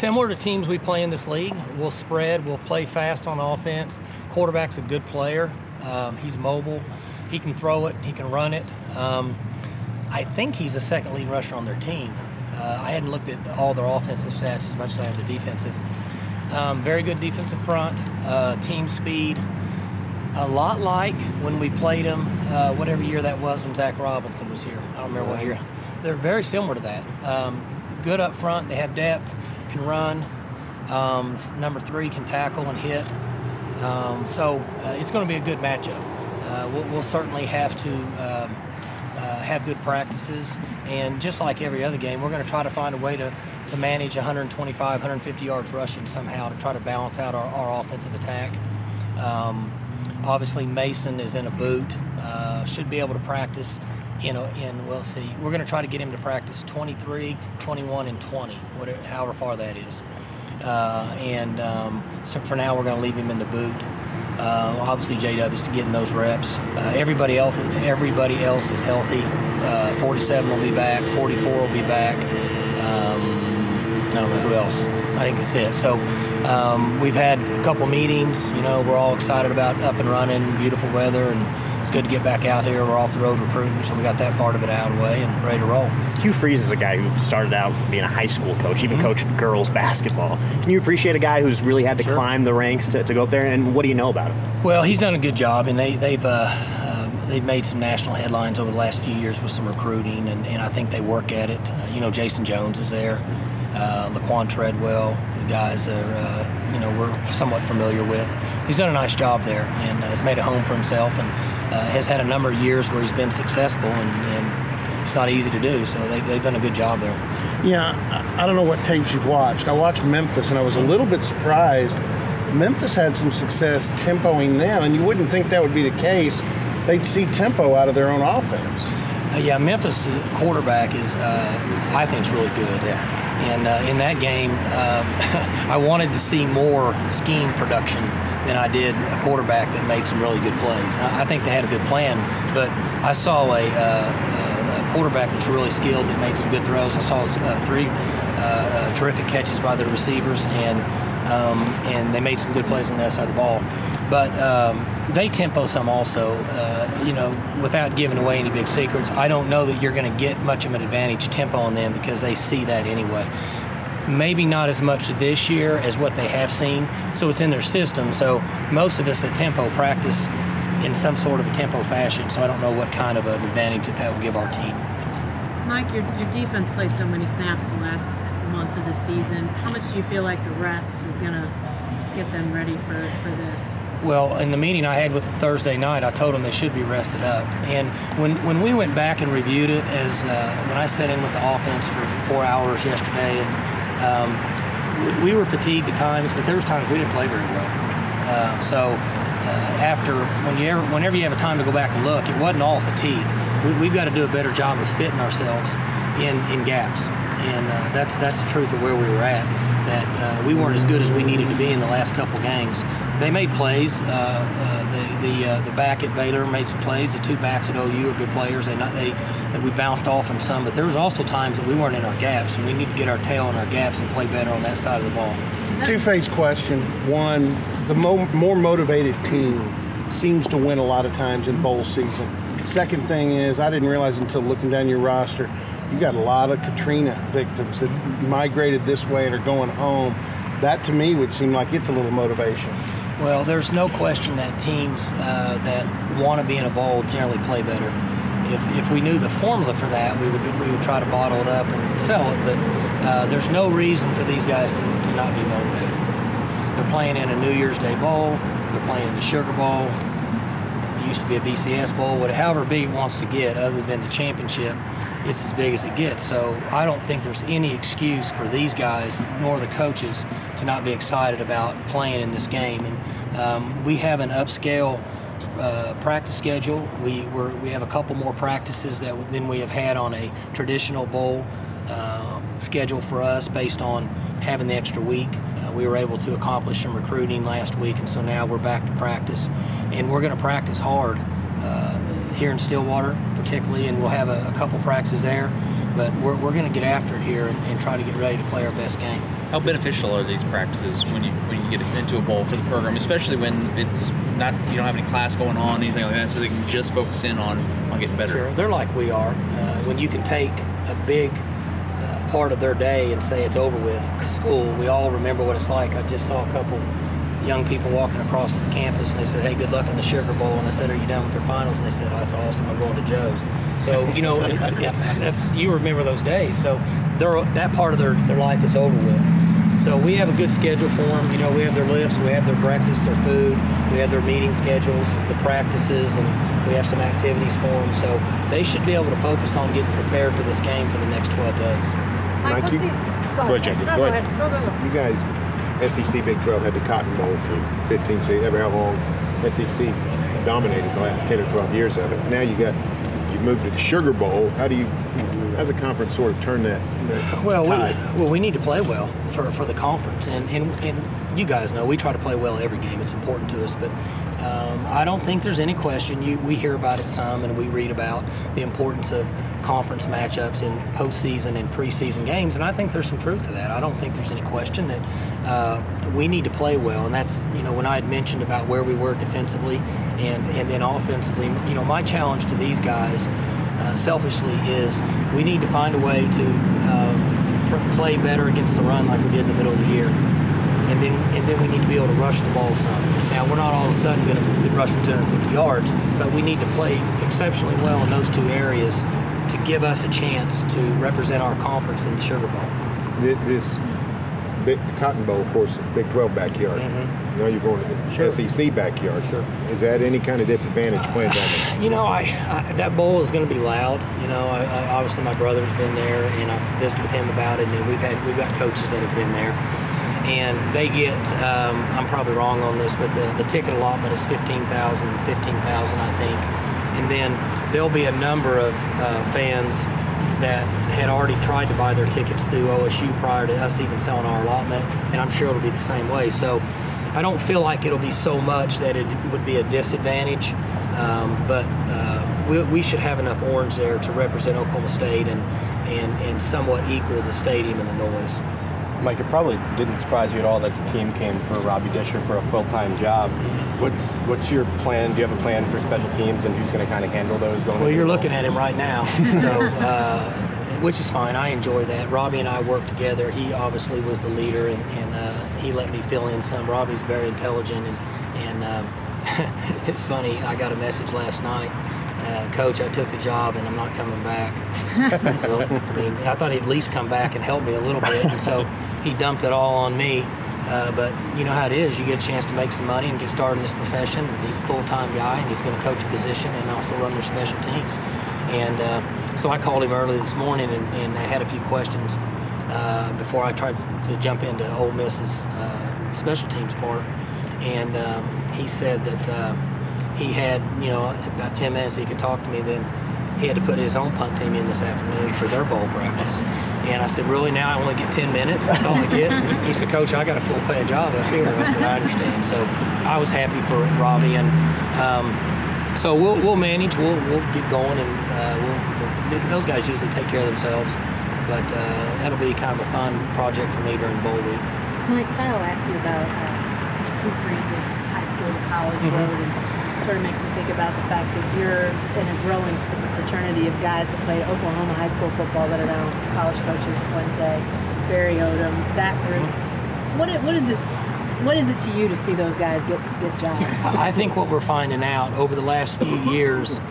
similar to teams we play in this league. We'll spread, we'll play fast on offense. Quarterback's a good player. He's mobile. He can throw it, he can run it. I think he's the second leading rusher on their team. I hadn't looked at all their offensive stats as much as I have the defensive. Very good defensive front, team speed. A lot like when we played them, whatever year that was when Zach Robinson was here. I don't remember what year. They're very similar to that. Good up front, they have depth, can run. Number 3 can tackle and hit. So it's going to be a good matchup. We'll certainly have to have good practices, and just like every other game, we're going to try to find a way to manage 125, 150 yards rushing somehow to try to balance out our offensive attack. Obviously, Mason is in a boot, should be able to practice we'll see. We're going to try to get him to practice 23, 21, and 20, however far that is. So for now, we're going to leave him in the boot. Obviously, J-Dub's getting those reps. Everybody else is healthy. 47 will be back. 44 will be back. I don't know who else. I think that's it. So we've had a couple meetings. We're all excited about up and running, beautiful weather, and it's good to get back out here. We're off the road recruiting, so we got that part of it out of the way and ready to roll. Hugh Freeze is a guy who started out being a high school coach, even coached girls basketball. Can you appreciate a guy who's really had to climb the ranks to go up there, and what do you know about him? Well, he's done a good job, and they've made some national headlines over the last few years with some recruiting, and I think they work at it. Jason Jones is there. Laquan Treadwell, the guys we're somewhat familiar with. He's done a nice job there and has made a home for himself, and has had a number of years where he's been successful, and it's not easy to do, so they've done a good job there. Yeah, I don't know what tapes you've watched. I watched Memphis, and I was a little bit surprised. Memphis had some success tempoing them, and you wouldn't think that would be the case. They'd see tempo out of their own offense. Yeah, Memphis quarterback is, I think, is really good. Yeah. And in that game, I wanted to see more scheme production than I did a quarterback that made some really good plays. I think they had a good plan, but I saw a quarterback that's really skilled that made some good throws. I saw 3 terrific catches by the receivers, and they made some good plays on the other side of the ball. But they tempo some also, without giving away any big secrets. I don't know that you're going to get much of an advantage tempo on them because they see that anyway. Maybe not as much this year as what they have seen, so it's in their system. So most of us at tempo practice in some sort of a tempo fashion, so I don't know what kind of an advantage that will give our team. Mike, your defense played so many snaps the last month of the season. How much do you feel like the rest is going to get them ready for this? Well, in the meeting I had with them Thursday night, I told them they should be rested up. And when we went back and reviewed it, when I sat in with the offense for 4 hours yesterday, and we were fatigued at times, but there was times we didn't play very well. Whenever you have a time to go back and look, it wasn't all fatigue. We've got to do a better job of fitting ourselves in gaps. And that's the truth of where we were at, that we weren't as good as we needed to be in the last couple of games. They made plays. The back at Baylor made some plays. The 2 backs at OU are good players. We bounced off them some, but there was also times that we weren't in our gaps, and we need to get our tail in our gaps and play better on that side of the ball. Two-phase question. One, the more motivated team seems to win a lot of times in bowl season. Second thing is, I didn't realize until looking down your roster, you got a lot of Katrina victims that migrated this way and are going home. That, to me, would seem like it's a little motivation. Well, there's no question that teams that want to be in a bowl generally play better. If we knew the formula for that, we would try to bottle it up and sell it. But there's no reason for these guys to not be motivated. They're playing in a New Year's Day bowl. They're playing in the Sugar Bowl. It used to be a BCS bowl. However big it wants to get, other than the championship, it's as big as it gets. So I don't think there's any excuse for these guys nor the coaches to not be excited about playing in this game. And we have an upscale practice schedule. We have a couple more practices than we have had on a traditional bowl schedule for us, based on having the extra week. We were able to accomplish some recruiting last week, and so now we're back to practice. And we're going to practice hard here in Stillwater particularly, and we'll have a couple practices there. But we're going to get after it here and try to get ready to play our best game. How beneficial are these practices when you get into a bowl for the program, especially when it's not, you don't have any class going on, anything like that, so they can just focus in on getting better? Sure, they're like we are. When you can take a big part of their day and say it's over with, school, we all remember what it's like. I just saw a couple young people walking across the campus, and they said, "Hey, good luck in the Sugar Bowl." And I said, "Are you done with their finals?" And they said, "Oh, that's awesome. I'm going to Joe's." So that's you remember those days. So that part of their life is over with. So we have a good schedule for them. We have their lifts, we have their breakfast, their food, we have their meeting schedules, the practices, and we have some activities for them. So they should be able to focus on getting prepared for this game for the next 12 days. Mike, Go ahead. Jackie. No, Go go ahead. ahead. Go. You guys, SEC Big 12 had the Cotton Bowl for 15 seasons. Ever how long SEC dominated the last 10 or 12 years of it. Now you've moved to the Sugar Bowl. How's a conference sort of turn that tide? We need to play well for the conference, and you guys know we try to play well every game. It's important to us, but I don't think there's any question. We hear about it some, and we read about the importance of conference matchups in postseason and preseason games, and I think there's some truth to that. I don't think there's any question that we need to play well, and that's when I had mentioned about where we were defensively and then offensively. My challenge to these guys, selfishly, is we need to find a way to play better against the run like we did in the middle of the year. And then we need to be able to rush the ball some. Now, we're not all of a sudden going to rush for 250 yards, but we need to play exceptionally well in those two areas to give us a chance to represent our conference in the Sugar Bowl. The Cotton Bowl, of course, Big 12 backyard. Mm-hmm. Now you're going to the SEC backyard. Sure. Is that any kind of disadvantage playing down there? That bowl is going to be loud. Obviously my brother's been there, and I've visited with him about it, and we've got coaches that have been there. And they get, I'm probably wrong on this, but the ticket allotment is 15,000, I think. And then there'll be a number of fans that had already tried to buy their tickets through OSU prior to us even selling our allotment, and I'm sure it'll be the same way. So I don't feel like it'll be so much that it would be a disadvantage, but we should have enough orange there to represent Oklahoma State and somewhat equal the stadium and the noise. Mike, it probably didn't surprise you at all that the team came for Robbie Disher for a full-time job. What's your plan? Do you have a plan for special teams and who's going to kind of handle those going? Well, you're looking at him right now, so which is fine. I enjoy that. Robbie and I work together. He obviously was the leader, and he let me fill in some. Robbie's very intelligent, and it's funny. I got a message last night. Coach, I took the job and I'm not coming back. Well, I thought he'd at least come back and help me a little bit, and so he dumped it all on me. But you know how it is. You get a chance to make some money and get started in this profession. He's a full-time guy, and he's going to coach a position and also run their special teams. And so I called him early this morning, and I had a few questions before I tried to jump into Ole Miss's special teams part. And he said that he had, about 10 minutes he could talk to me. Then he had to put his own punt team in this afternoon for their bowl practice. And I said, really, now I only get 10 minutes? That's all I get? He said, Coach, I got a full-paying job up here. I said, I understand. So I was happy for Robbie. And so we'll manage. We'll get going, and those guys usually take care of themselves. But that'll be kind of a fun project for me during bowl week. Mike, Kyle asked you about Hugh Freeze's high school to college road, and sort of makes me think about the fact that you're in a growing fraternity of guys that played Oklahoma high school football that are now college coaches, Fuente, Barry Odom, that group. What is it to you to see those guys get jobs? I think what we're finding out over the last few years,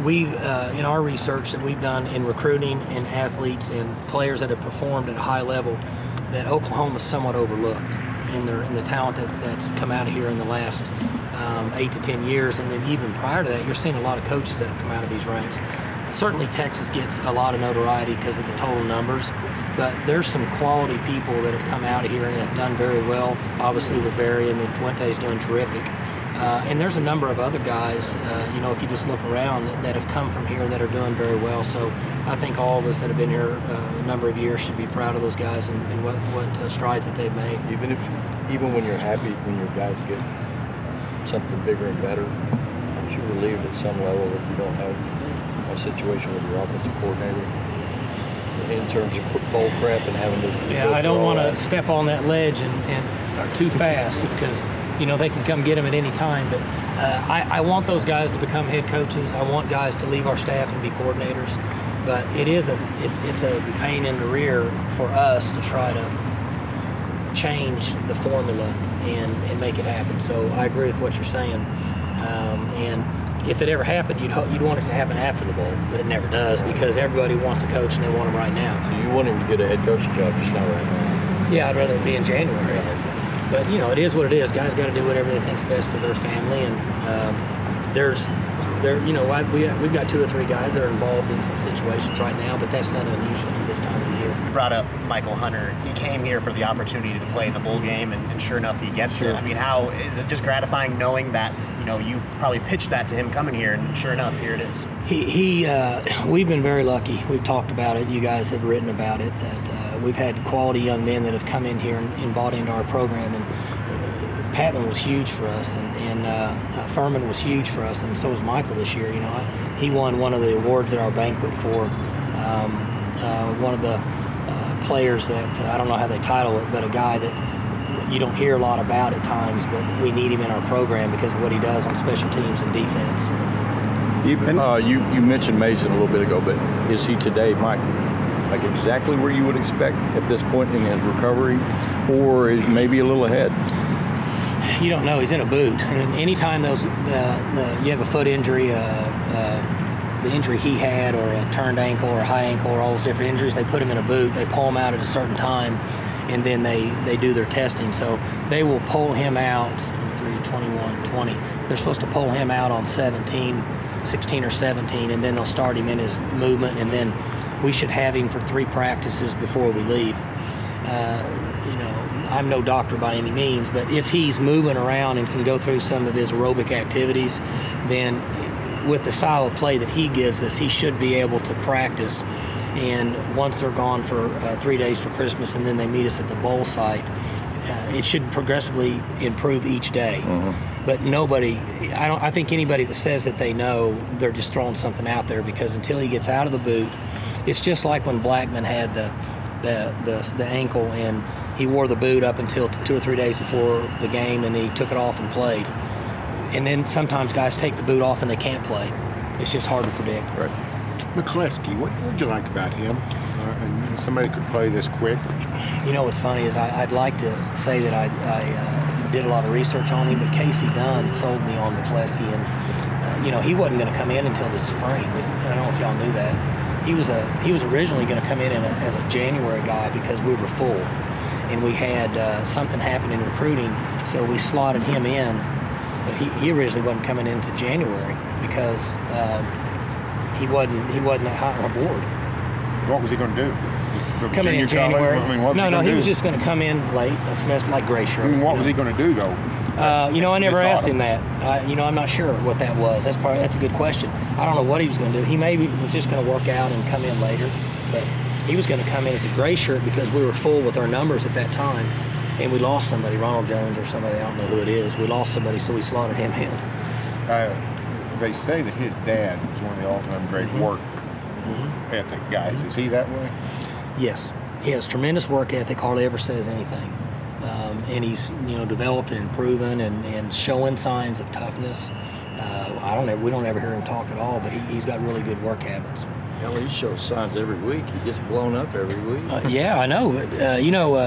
we've in our research that we've done in recruiting and athletes and players that have performed at a high level, that Oklahoma's somewhat overlooked in the talent that's come out of here in the last 8 to 10 years. And then even prior to that, you're seeing a lot of coaches that have come out of these ranks. Certainly Texas gets a lot of notoriety because of the total numbers, but there's some quality people that have come out of here and have done very well, obviously with Barry, and then Fuente's doing terrific. And there's a number of other guys, if you just look around, that have come from here that are doing very well. So I think all of us that have been here a number of years should be proud of those guys and what strides that they've made. Even when you're happy, when your guys get something bigger and better, aren't you relieved at some level that you don't have a situation with your offensive coordinator? in terms of bowl prep and having to. Yeah, I don't want to step on that ledge and too fast because they can come get them at any time. But I want those guys to become head coaches. I want guys to leave our staff and be coordinators. But it's a pain in the rear for us to try to change the formula and make it happen. So I agree with what you're saying. And if it ever happened, you'd want it to happen after the bowl, but it never does because everybody wants a coach and they want him right now. So you want him to get a head coaching job, just not right now? Yeah, I'd rather it be in January. But it is what it is. Guys got to do whatever they think's best for their family, and we've got 2 or 3 guys that are involved in some situations right now, but that's not unusual for this time of the year. You brought up Michael Hunter. He came here for the opportunity to play in the bowl game, and sure enough, he gets it. I mean, how is it just gratifying knowing that you probably pitched that to him coming here, and sure enough, here it is. We've been very lucky. We've talked about it. You guys have written about it. That we've had quality young men that have come in here and bought into our program, and Patman was huge for us, and Furman was huge for us, and so was Michael this year. He won one of the awards at our banquet for one of the players that I don't know how they title it, but a guy that you don't hear a lot about at times, but we need him in our program because of what he does on special teams and defense. Even you mentioned Mason a little bit ago, but is he today, Mike, like exactly where you would expect at this point in his recovery, or is maybe a little ahead? You don't know. He's in a boot, and anytime you have a foot injury, the injury he had, or a turned ankle, or a high ankle, or all those different injuries, they put him in a boot. They pull him out at a certain time, and then they do their testing. So they will pull him out 23, 21, 20. They're supposed to pull him out on 16 or 17, and then they'll start him in his movement, and then we should have him for 3 practices before we leave. I'm no doctor by any means, but if he's moving around and can go through some of his aerobic activities, then with the style of play that he gives us, he should be able to practice. And once they're gone for 3 days for Christmas and then they meet us at the bowl site, it should progressively improve each day. Mm-hmm. But I think anybody that says that they know, they're just throwing something out there, because until he gets out of the boot, it's just like when Blackman had the ankle and he wore the boot up until 2 or 3 days before the game, and he took it off and played. And then sometimes guys take the boot off and they can't play. It's just hard to predict. Right. McCleskey, what would you like about him? And somebody could play this quick. What's funny is I'd like to say that I did a lot of research on him, but Casey Dunn sold me on McCleskey, and he wasn't going to come in until the spring. I don't know if y'all knew that. He was originally going to come in as a January guy because we were full, and we had something happen in recruiting, so we slotted him in. But he originally wasn't coming into January because he wasn't that high on our board. What was he going to do? Come in January. He was just going to come in late, a semester, like gray shirt. What was he going to do though? I never asked him that. I'm not sure what that was. That's a good question. I don't know what he was going to do. He maybe was just going to work out and come in later, but he was going to come in as a gray shirt because we were full with our numbers at that time, and we lost somebody, Ronald Jones or somebody, I don't know who it is. We lost somebody, so we slotted him in. They say that his dad was one of the all-time great work ethic guys. Is he that way? Yes. He has tremendous work ethic, hardly ever says anything. And he's developed and proven and showing signs of toughness. We don't ever hear him talk at all, but he's got really good work habits. Yeah, well, he shows signs every week. He gets blown up every week. Yeah, I know.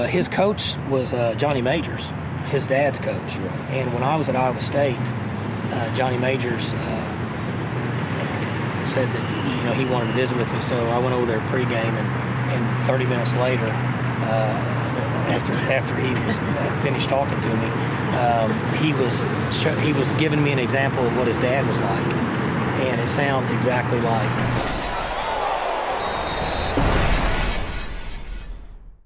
His coach was Johnny Majors, his dad's coach. Yeah. And when I was at Iowa State, Johnny Majors said that he wanted to visit with me, so I went over there pregame, and 30 minutes later, after he was finished talking to me, he was giving me an example of what his dad was like, and it sounds exactly like